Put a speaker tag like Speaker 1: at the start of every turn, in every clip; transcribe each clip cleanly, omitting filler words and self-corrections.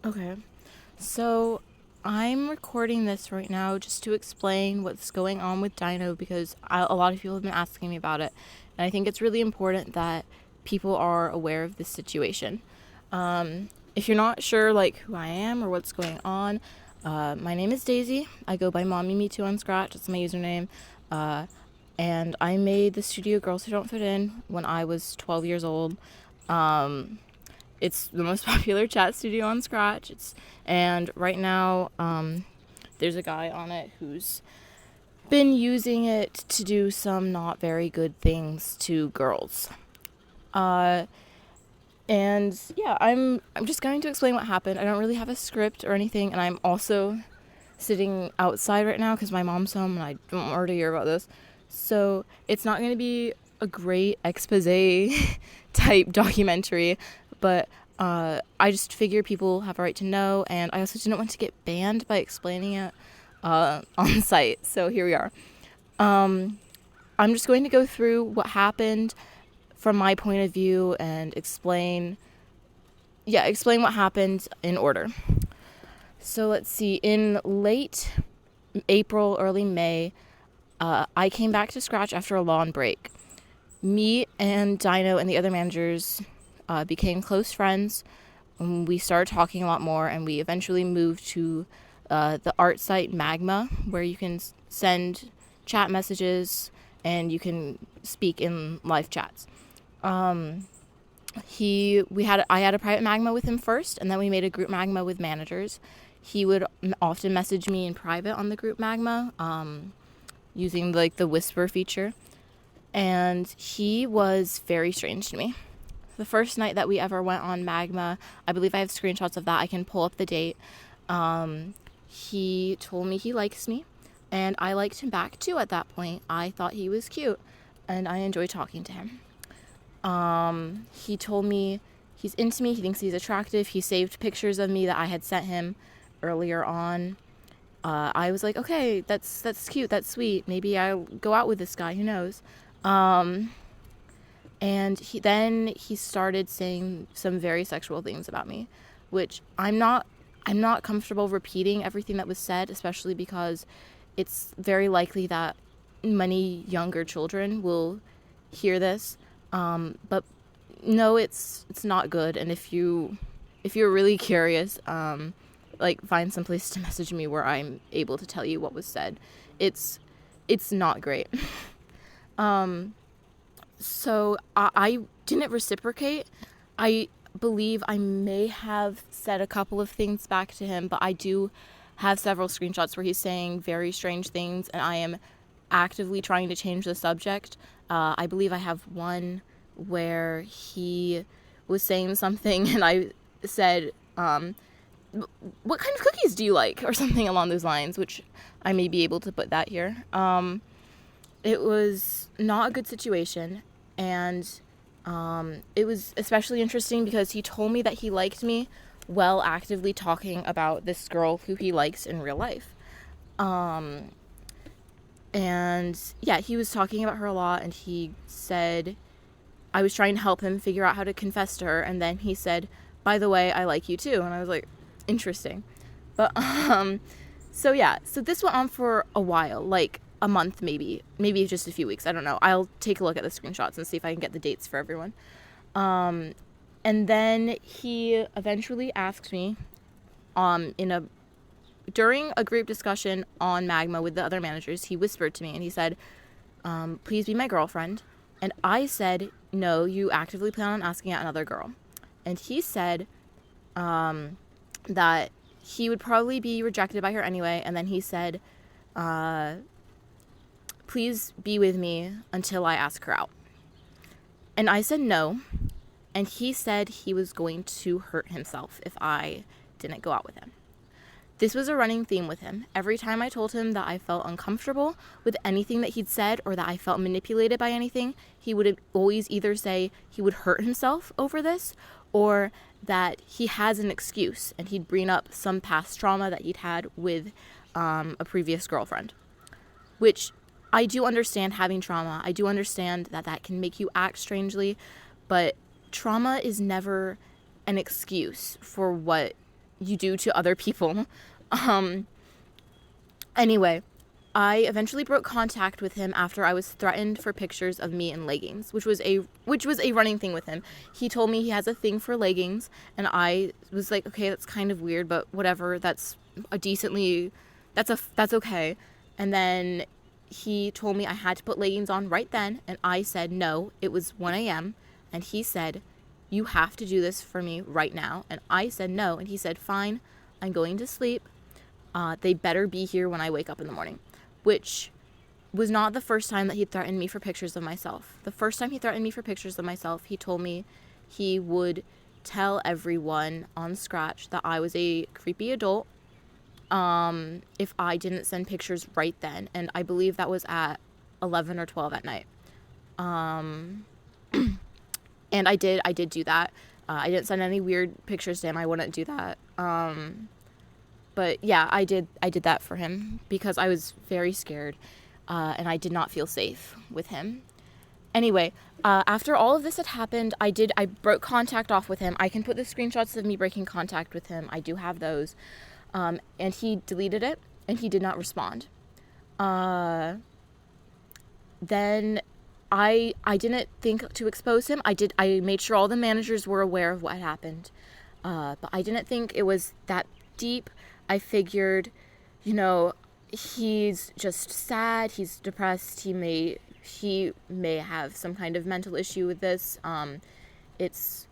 Speaker 1: Okay. So I'm recording this right now just to explain what's going on with Dino because a lot of people have been asking me about it. And I think it's really important that people are aware of this situation. If you're not sure like who I am or what's going on, my name is Daisy. I go by Mommy Me Too on Scratch. That's my username. Uh, and I made the studio Girls Who Don't Fit In when I was 12 years old. Um, it's the most popular chat studio on Scratch. And right now, there's a guy on it who's been using it to do some not very good things to girls. Uh, and yeah, I'm just going to explain what happened. I don't really have a script or anything, and I'm also sitting outside right now because my mom's home and I don't want her to hear about this. So it's not going to be a great expose type documentary, but I just figure people have a right to know, and I also didn't want to get banned by explaining it on site. So here we are. I'm just going to go through what happened from my point of view and explain what happened in order. So let's see. In late April, early May, I came back to Scratch after a long break. Me and Dino and the other managers became close friends. We started talking a lot more, and we eventually moved to the art site Magma, where you can send chat messages and you can speak in live chats. I had a private Magma with him first, and then we made a group Magma with managers. He would often message me in private on the group Magma, using like the whisper feature, and he was very strange to me. The first night that we ever went on Magma, I believe I have screenshots of that. I can pull up the date. He told me he likes me, and I liked him back too at that point. I thought he was cute, and I enjoyed talking to him. He told me he's into me, he thinks he's attractive. He saved pictures of me that I had sent him earlier on. I was like, okay, that's cute, that's sweet. Maybe I'll go out with this guy, who knows? And he started saying some very sexual things about me, which I'm not comfortable repeating everything that was said, especially because it's very likely that many younger children will hear this. But no, it's not good. And if you're really curious, like find some place to message me where I'm able to tell you what was said. It's not great. So I didn't reciprocate. I believe I may have said a couple of things back to him, but I do have several screenshots where he's saying very strange things, and I am actively trying to change the subject. I believe I have one where he was saying something, and I said, what kind of cookies do you like? Or something along those lines, which I may be able to put that here. It was not a good situation, and it was especially interesting because he told me that he liked me while actively talking about this girl who he likes in real life. And yeah, he was talking about her a lot, and he said I was trying to help him figure out how to confess to her, and then he said, by the way, I like you too. And I was like, interesting. But so yeah, so this went on for a while, like a month, maybe just a few weeks, I don't know. I'll take a look at the screenshots and see if I can get the dates for everyone. And then he eventually asked me during a group discussion on Magma with the other managers, he whispered to me and he said, please be my girlfriend. And I said, no, you actively plan on asking out another girl. And he said that he would probably be rejected by her anyway. And then he said, please be with me until I ask her out. And I said no. And he said he was going to hurt himself if I didn't go out with him. This was a running theme with him. Every time I told him that I felt uncomfortable with anything that he'd said or that I felt manipulated by anything, he would always either say he would hurt himself over this or that he has an excuse, and he'd bring up some past trauma that he'd had with a previous girlfriend, which I do understand having trauma. I do understand that can make you act strangely, but trauma is never an excuse for what you do to other people. Anyway, I eventually broke contact with him after I was threatened for pictures of me in leggings, which was a running thing with him. He told me he has a thing for leggings, and I was like, okay, that's kind of weird, but whatever. That's okay. And then he told me I had to put leggings on right then, and I said no. It was 1 a.m. and he said, you have to do this for me right now. And I said no, and he said, fine, I'm going to sleep. They better be here when I wake up in the morning. Which was not the first time that he threatened me for pictures of myself. The first time he threatened me for pictures of myself, he told me he would tell everyone on Scratch that I was a creepy adult if I didn't send pictures right then. And I believe that was at 11 or 12 at night. And I did do that. I didn't send any weird pictures to him. I wouldn't do that. But yeah, I did that for him because I was very scared, and I did not feel safe with him. Anyway, after all of this had happened, I broke contact off with him. I can put the screenshots of me breaking contact with him. I do have those. And he deleted it, and he did not respond. Then I didn't think to expose him. I made sure all the managers were aware of what had happened. But I didn't think it was that deep. I figured, he's just sad, he's depressed, he may have some kind of mental issue with this. It's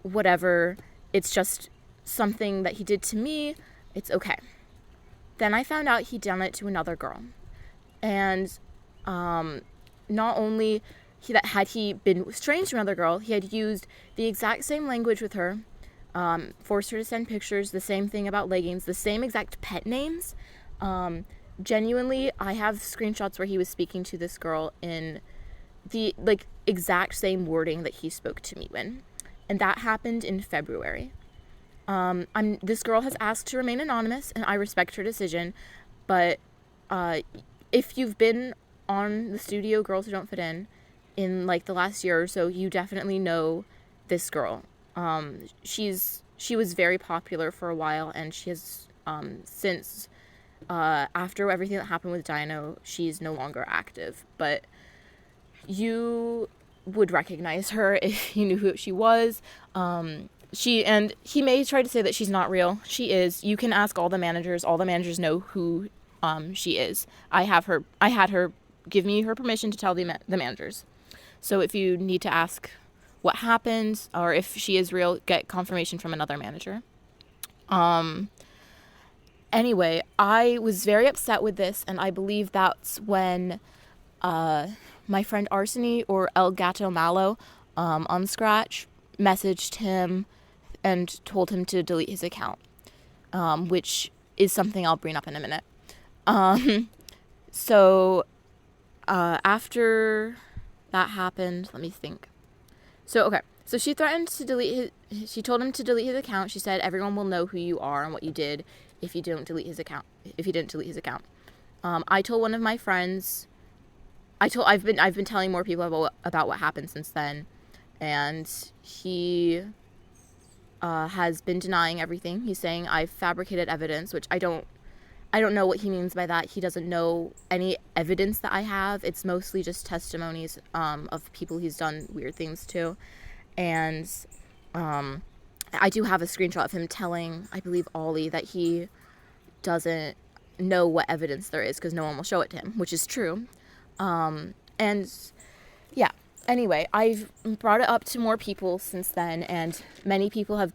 Speaker 1: whatever. It's just something that he did to me. It's okay. Then I found out he'd done it to another girl. And not only had he been strange to another girl, he had used the exact same language with her. Forced her to send pictures, the same thing about leggings, the same exact pet names. Genuinely, I have screenshots where he was speaking to this girl in the exact same wording that he spoke to me in. And that happened in February. This girl has asked to remain anonymous, and I respect her decision, but if you've been on the studio Girls Who Don't Fit In the last year or so, you definitely know this girl. She was very popular for a while, and she has, since, after everything that happened with Dino, she's no longer active, but you would recognize her if you knew who she was. He may try to say that she's not real. She is. You can ask all the managers know who, she is. I had her give me her permission to tell the managers. So if you need to ask what happened, or if she is real, get confirmation from another manager. Anyway, I was very upset with this, and I believe that's when my friend Arseny, or El Gato Malo, on Scratch, messaged him and told him to delete his account, which is something I'll bring up in a minute. So after that happened, let me think. So she threatened to she told him to delete his account. She said, everyone will know who you are and what you did if you didn't delete his account. I told one of my friends, I've been telling more people about what happened since then, and he has been denying everything. He's saying I've fabricated evidence, which I don't know what he means by that. He doesn't know any evidence that I have. It's mostly just testimonies of people he's done weird things to. And I do have a screenshot of him telling, I believe, Ollie that he doesn't know what evidence there is because no one will show it to him, which is true. And yeah, anyway, I've brought it up to more people since then, and many people have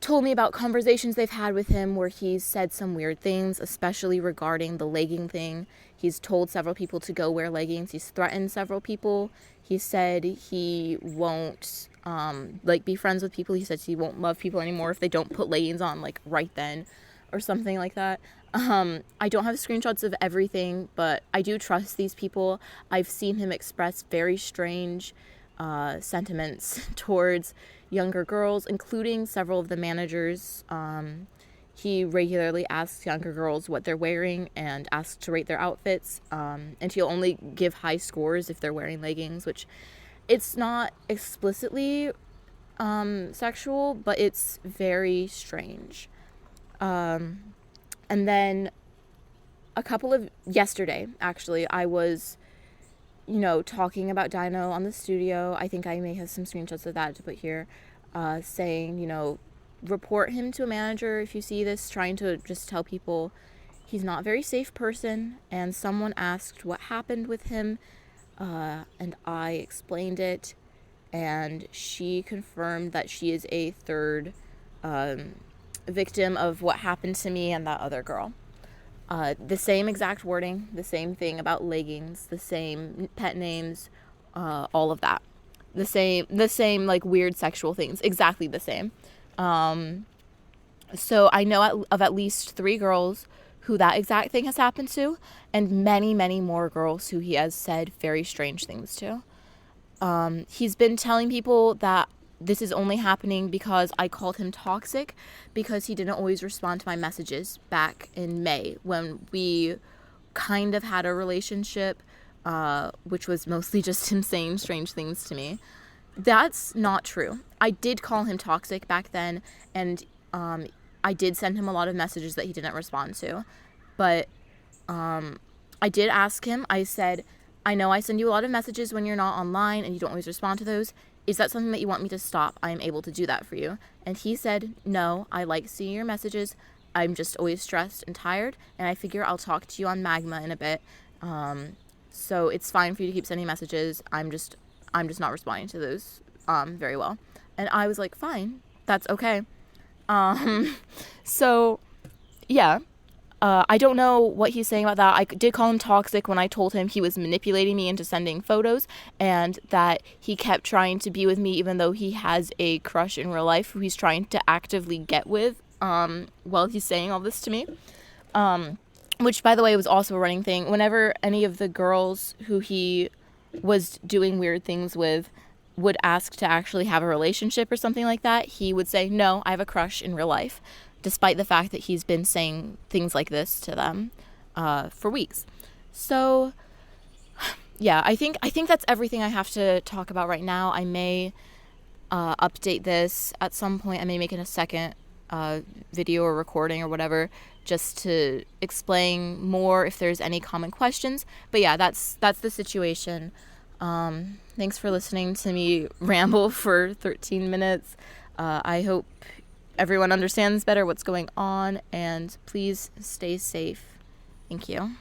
Speaker 1: told me about conversations they've had with him where he's said some weird things, especially regarding the legging thing. He's told several people to go wear leggings. He's threatened several people. He said he won't be friends with people. He says he won't love people anymore if they don't put leggings on right then or something like that. I don't have screenshots of everything, but I do trust these people. I've seen him express very strange sentiments towards younger girls, including several of the managers. He regularly asks younger girls what they're wearing and asks to rate their outfits, and he'll only give high scores if they're wearing leggings, which it's not explicitly sexual, but it's very strange. And then yesterday, actually, I was, talking about Dino on the studio. I think I may have some screenshots of that to put here, saying, report him to a manager if you see this, trying to just tell people he's not a very safe person. And someone asked what happened with him, and I explained it, and she confirmed that she is a third victim of what happened to me and that other girl. The same exact wording, the same thing about leggings, the same pet names, all of that. The same like weird sexual things, exactly the same. So I know of at least 3 girls who that exact thing has happened to, and many, many more girls who he has said very strange things to. He's been telling people that this is only happening because I called him toxic because he didn't always respond to my messages back in May when we kind of had a relationship, which was mostly just him saying strange things to me. That's not true. I did call him toxic back then, and I did send him a lot of messages that he didn't respond to. But I did ask him, I said, I know I send you a lot of messages when you're not online and you don't always respond to those. Is that something that you want me to stop? I am able to do that for you. And he said, no, I like seeing your messages. I'm just always stressed and tired, and I figure I'll talk to you on Magma in a bit. So it's fine for you to keep sending messages. I'm just not responding to those very well. And I was like, fine, that's okay. So yeah. I don't know what he's saying about that. I did call him toxic when I told him he was manipulating me into sending photos, and that he kept trying to be with me even though he has a crush in real life who he's trying to actively get with while he's saying all this to me. Which, by the way, was also a running thing. Whenever any of the girls who he was doing weird things with would ask to actually have a relationship or something like that, he would say, no, I have a crush in real life, despite the fact that he's been saying things like this to them for weeks. So, yeah, I think that's everything I have to talk about right now. I may update this at some point. I may make it a second video or recording or whatever, just to explain more if there's any common questions. But yeah, that's the situation. Thanks for listening to me ramble for 13 minutes. I hope everyone understands better what's going on, and please stay safe. Thank you.